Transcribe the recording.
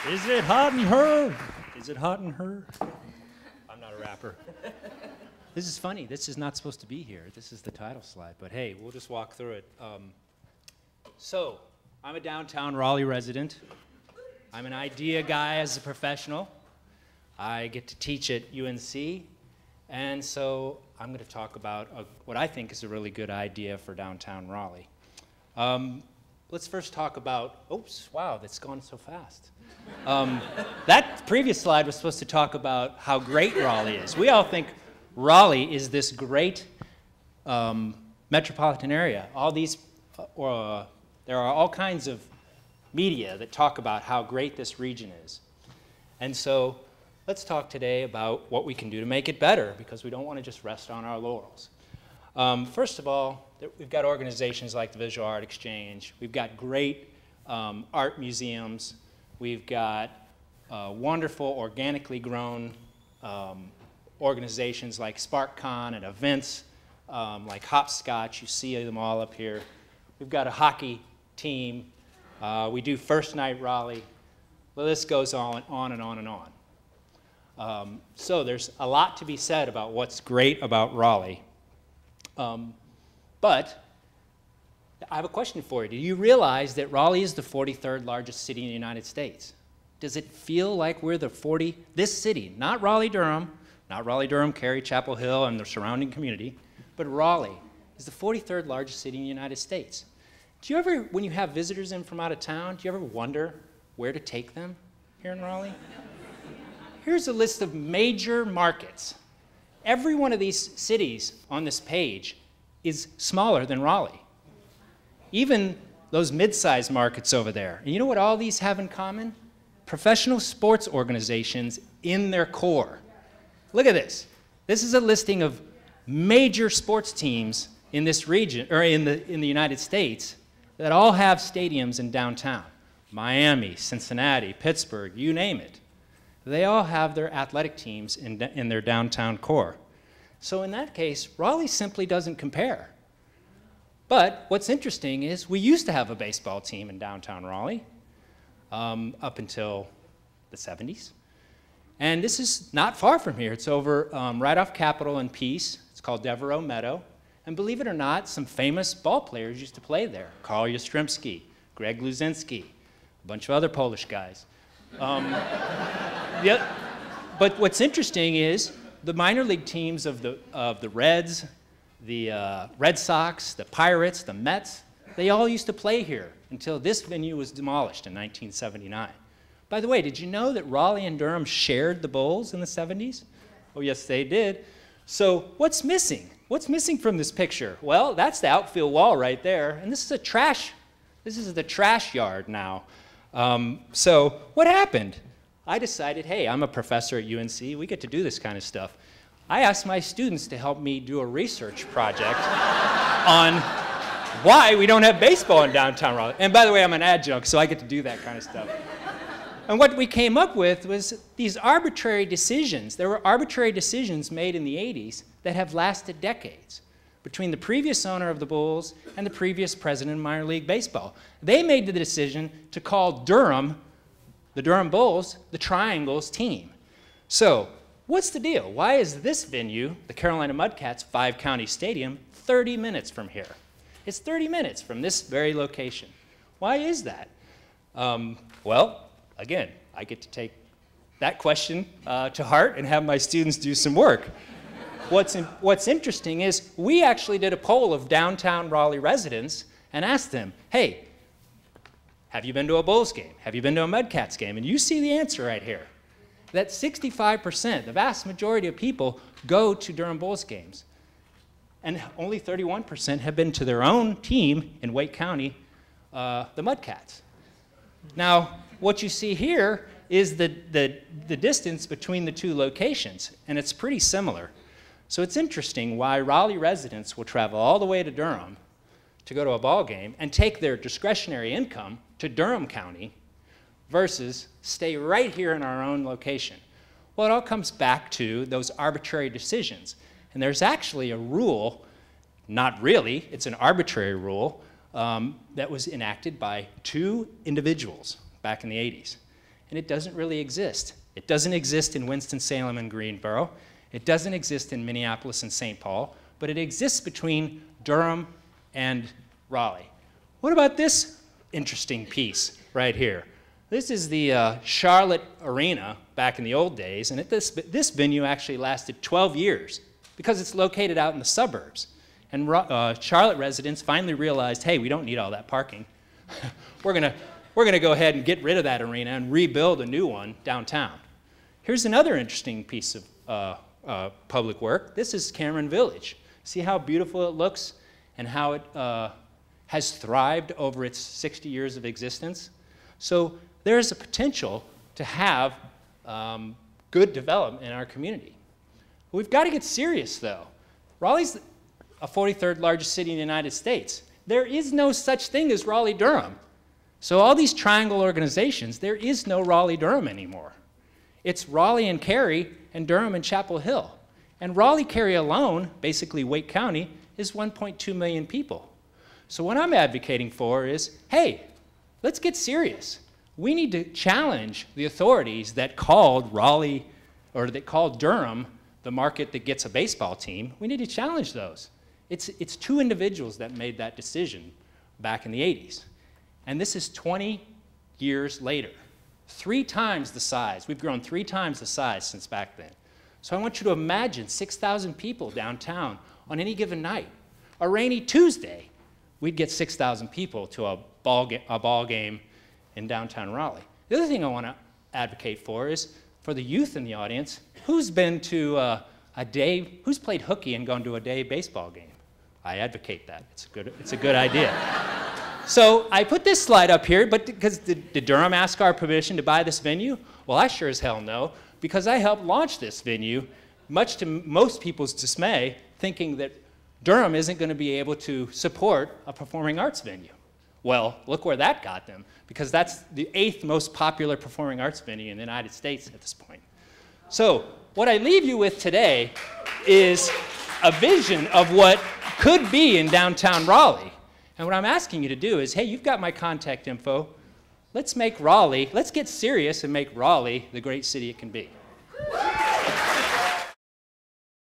Is it hot in her? Is it hot in her? I'm not a rapper. This is funny. This is not supposed to be here. This is the title slide, but hey, we'll just walk through it. So, I'm a downtown Raleigh resident. I'm an idea guy as a professional. I get to teach at UNC, and so I'm going to talk about what I think is a really good idea for downtown Raleigh. Let's first talk about, oops, wow, that's gone so fast. That previous slide was supposed to talk about how great Raleigh is. We all think Raleigh is this great metropolitan area. All these, there are all kinds of media that talk about how great this region is. And so let's talk today about what we can do to make it better, because we don't want to just rest on our laurels. First of all, we've got organizations like the Visual Art Exchange. We've got great art museums. We've got wonderful organically grown organizations like SparkCon and events like Hopscotch. You see them all up here. We've got a hockey team. We do First Night Raleigh. The list goes on and on and on. So there's a lot to be said about what's great about Raleigh. But I have a question for you. Do you realize that Raleigh is the 43rd largest city in the United States? Does it feel like we're this city, not Raleigh-Durham, Cary, Chapel Hill, and the surrounding community, but Raleigh is the 43rd largest city in the United States. Do you ever, when you have visitors in from out of town, do you ever wonder where to take them here in Raleigh? Here's a list of major markets. Every one of these cities on this page is smaller than Raleigh. Even those mid-sized markets over there. And you know what all these have in common? Professional sports organizations in their core. Look at this. This is a listing of major sports teams in this region, or in the United States, that all have stadiums in downtown. Miami, Cincinnati, Pittsburgh, you name it. They all have their athletic teams in their downtown core. So in that case, Raleigh simply doesn't compare. But what's interesting is we used to have a baseball team in downtown Raleigh up until the 70s. And this is not far from here. It's over right off Capitol and Peace. It's called Devereaux Meadow. And believe it or not, some famous ball players used to play there. Karl Yastrzemski, Greg Luzinski, a bunch of other Polish guys. But what's interesting is the minor league teams of the Reds, the Red Sox, the Pirates, the Mets, they all used to play here until this venue was demolished in 1979. By the way, did you know that Raleigh and Durham shared the Bulls in the 70s? Oh, yes, they did. So what's missing? What's missing from this picture? Well, that's the outfield wall right there, and this is the trash yard now. So what happened? I decided, hey, I'm a professor at UNC. We get to do this kind of stuff. I asked my students to help me do a research project on why we don't have baseball in downtown Raleigh. And by the way, I'm an adjunct, so I get to do that kind of stuff. And what we came up with was these arbitrary decisions. There were arbitrary decisions made in the 80s that have lasted decades between the previous owner of the Bulls and the previous president of minor league baseball. They made the decision to call Durham, the Durham Bulls, the Triangles team. So what's the deal? Why is this venue, the Carolina Mudcats 5-county stadium, 30 minutes from here? It's 30 minutes from this very location. Why is that? Well, again, I get to take that question to heart and have my students do some work. What's interesting is we actually did a poll of downtown Raleigh residents and asked them, hey, have you been to a Bulls game? Have you been to a Mudcats game? And you see the answer right here. That 65%, the vast majority of people, go to Durham Bulls games. And only 31% have been to their own team in Wake County, the Mudcats. Now, what you see here is the distance between the two locations, and it's pretty similar. So it's interesting why Raleigh residents will travel all the way to Durham to go to a ball game and take their discretionary income to Durham County versus stay right here in our own location. Well, it all comes back to those arbitrary decisions. And there's actually a rule, not really, it's an arbitrary rule, that was enacted by two individuals back in the 80s. and it doesn't really exist. It doesn't exist in Winston-Salem and Greensboro. It doesn't exist in Minneapolis and St. Paul, but it exists between Durham and Raleigh. What about this interesting piece right here? This is the Charlotte Arena back in the old days, and this venue actually lasted 12 years because it's located out in the suburbs. And Charlotte residents finally realized, hey, we don't need all that parking. we're gonna go ahead and get rid of that arena and rebuild a new one downtown. Here's another interesting piece of public work. This is Cameron Village. See how beautiful it looks and how it has thrived over its 60 years of existence? So there is a potential to have good development in our community. We've got to get serious, though. Raleigh's a 43rd largest city in the United States. There is no such thing as Raleigh-Durham. So all these triangle organizations, there is no Raleigh-Durham anymore. It's Raleigh and Cary and Durham and Chapel Hill. And Raleigh-Cary alone, basically Wake County, is 1.2 million people. So what I'm advocating for is, hey, let's get serious. We need to challenge the authorities that called Raleigh, or that called Durham the market that gets a baseball team. We need to challenge those. It's two individuals that made that decision back in the 80s. And this is 20 years later. 3 times the size. We've grown 3 times the size since back then. So I want you to imagine 6,000 people downtown on any given night. A rainy Tuesday, we'd get 6,000 people to a ball game in downtown Raleigh. The other thing I want to advocate for is for the youth in the audience, who's been to who's played hooky and gone to a day baseball game? I advocate that. It's a good idea. So I put this slide up here, but because did Durham ask our permission to buy this venue? Well, I sure as hell know, because I helped launch this venue, much to most people's dismay, thinking that Durham isn't going to be able to support a performing arts venue. Well, look where that got them, because that's the 8th most popular performing arts venue in the United States at this point. So what I leave you with today is a vision of what could be in downtown Raleigh. And what I'm asking you to do is, hey, you've got my contact info. Let's get serious and make Raleigh the great city it can be.